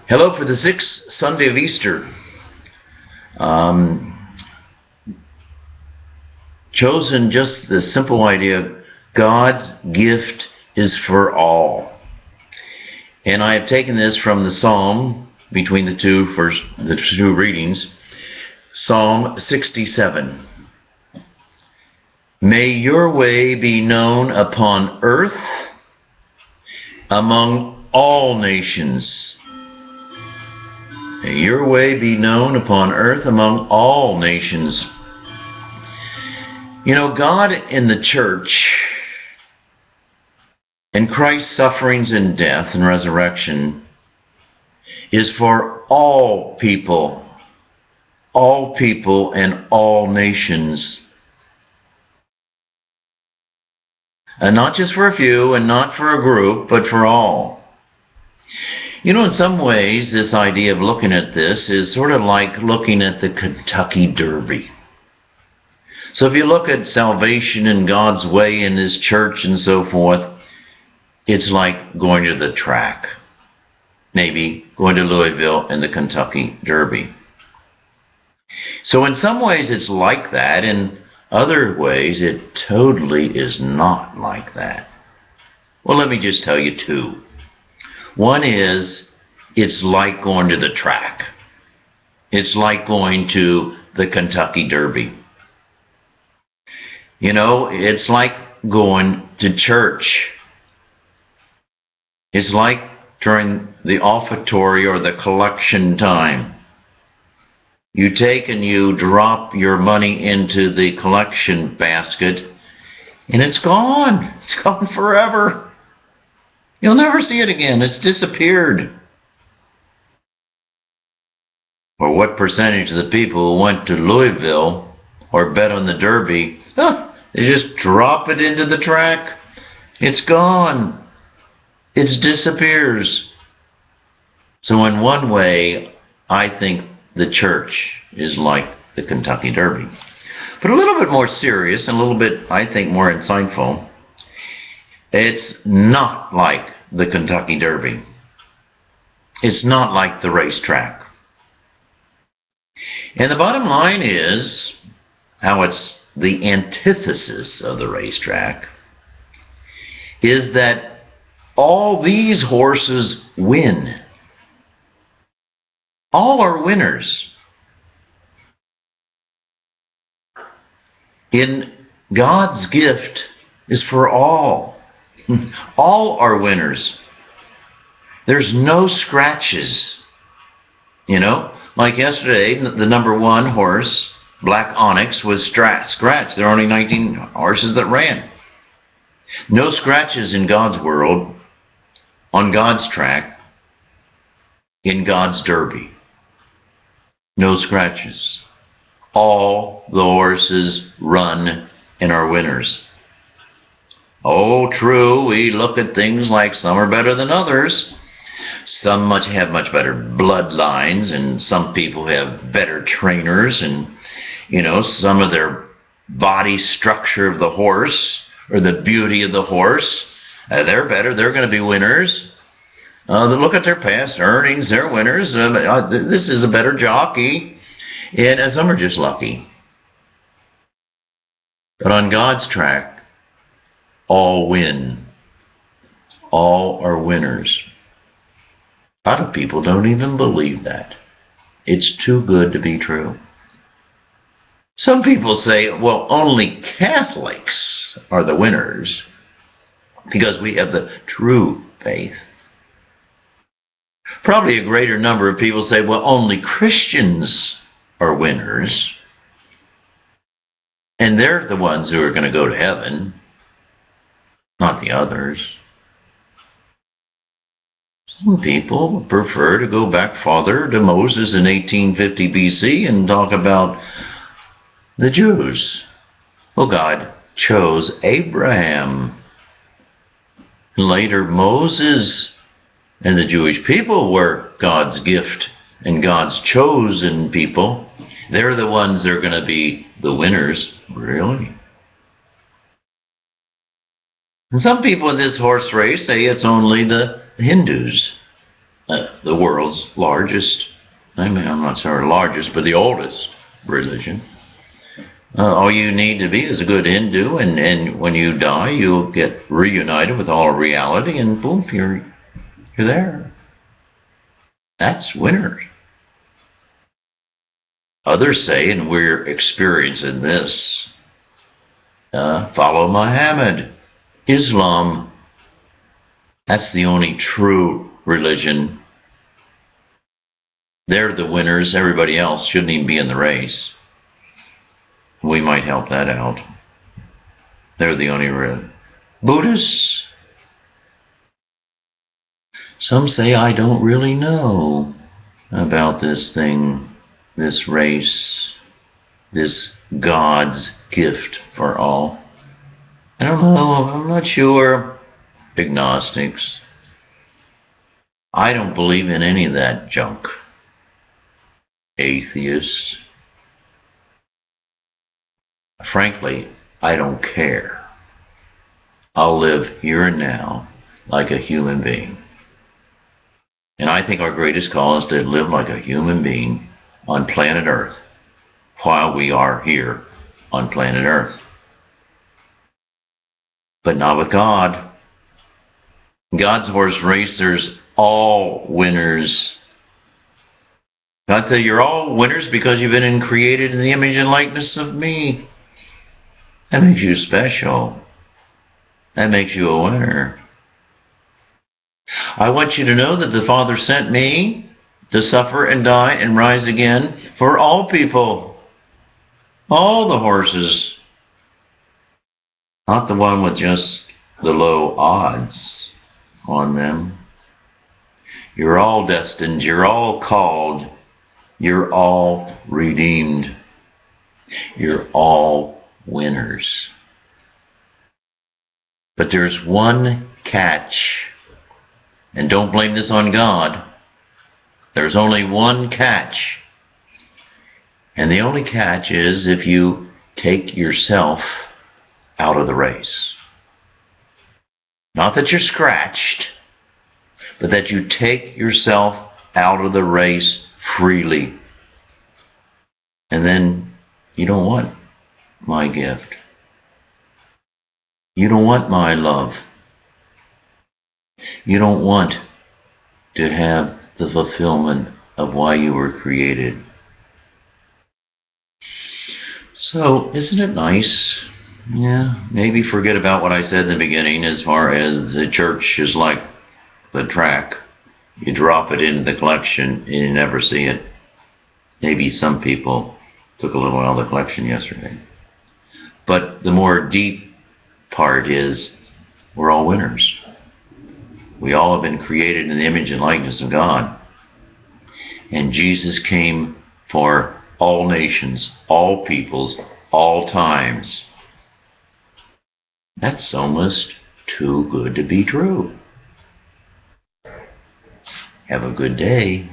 Hello for the sixth Sunday of Easter. Um, Chosen just the simple idea, God's gift is for all. And I have taken this from the Psalm, between the two readings, Psalm 67. May your way be known upon earth among all nations. May your way be known upon earth among all nations. You know, God in the church and Christ's sufferings and death and resurrection is for all people and all nations. And not just for a few and not for a group, but for all. You know, in some ways, this idea of looking at this is sort of like looking at the Kentucky Derby. So if you look at salvation and God's way in His church and so forth, it's like going to the track. Maybe going to Louisville and the Kentucky Derby. So in some ways it's like that. In other ways it totally is not like that. Well, let me just tell you two. One is, it's like going to the track. It's like going to the Kentucky Derby. You know, it's like going to church. It's like during the offertory or the collection time. You take and you drop your money into the collection basket, and it's gone. It's gone forever. You'll never see it again. It's disappeared. Or what percentage of the people who went to Louisville or bet on the Derby, they just drop it into the track. It's gone. It disappears. So in one way, I think the church is like the Kentucky Derby. But a little bit more serious and a little bit, I think, more insightful. It's not like the Kentucky Derby. It's not like the racetrack. And the bottom line is how it's the antithesis of the racetrack is that all these horses win. All are winners. In God's gift is for all. All are winners. There's no scratches. You know, like yesterday, the number one horse, Black Onyx, was scratched. There are only 19 horses that ran. No scratches in God's world, on God's track, in God's Derby. No scratches. All the horses run and are winners. Oh, true, we look at things like some are better than others. Some have much better bloodlines, and some people have better trainers, and, you know, some of their body structure of the horse, or the beauty of the horse, they're better, they're going to be winners. Look at their past earnings, they're winners. This is a better jockey, and some are just lucky. But on God's track, all win. All are winners. A lot of people don't even believe that. It's too good to be true. Some people say, well, only Catholics are the winners because we have the true faith. Probably a greater number of people say, well, only Christians are winners, and they're the ones who are going to go to heaven, not the others. Some people prefer to go back farther to Moses in 1850 BC and talk about the Jews. Well, God chose Abraham. Later, Moses and the Jewish people were God's gift and God's chosen people. They're the ones that are going to be the winners. Really? And some people in this horse race say it's only the Hindus. the world's largest, I mean, I'm not sorry, largest, but the oldest religion. All you need to be is a good Hindu, and when you die, you'll get reunited with all of reality, and boom, you're there. That's winners. Others say, and we're experiencing this, follow Muhammad, Islam. That's the only true religion. They're the winners. Everybody else shouldn't even be in the race. We might help that out. They're the only real. Buddhists, some say I don't really know about this thing, this race, this God's gift for all. I don't know, I'm not sure. Agnostics. I don't believe in any of that junk. Atheists. Frankly, I don't care. I'll live here and now like a human being. And I think our greatest call is to live like a human being on planet Earth while we are here on planet Earth. But not with God. God's horse race, there's all winners. God said, you're all winners because you've been created in the image and likeness of me. That makes you special. That makes you a winner. I want you to know that the Father sent me to suffer and die and rise again for all people. All the horses. Not the one with just the low odds on them. You're all destined. You're all called. You're all redeemed. You're all winners. But there's one catch. And don't blame this on God. There's only one catch. And the only catch is if you take yourself out of the race. Not that you're scratched, but that you take yourself out of the race freely. And then you don't want my gift. You don't want my love. You don't want to have the fulfillment of why you were created. So, isn't it nice? Yeah, maybe forget about what I said in the beginning as far as the church is like the track. You drop it into the collection and you never see it. Maybe some people took a little out of the collection yesterday. But the more deep part is we're all winners. We all have been created in the image and likeness of God. And Jesus came for all nations, all peoples, all times. That's almost too good to be true. Have a good day.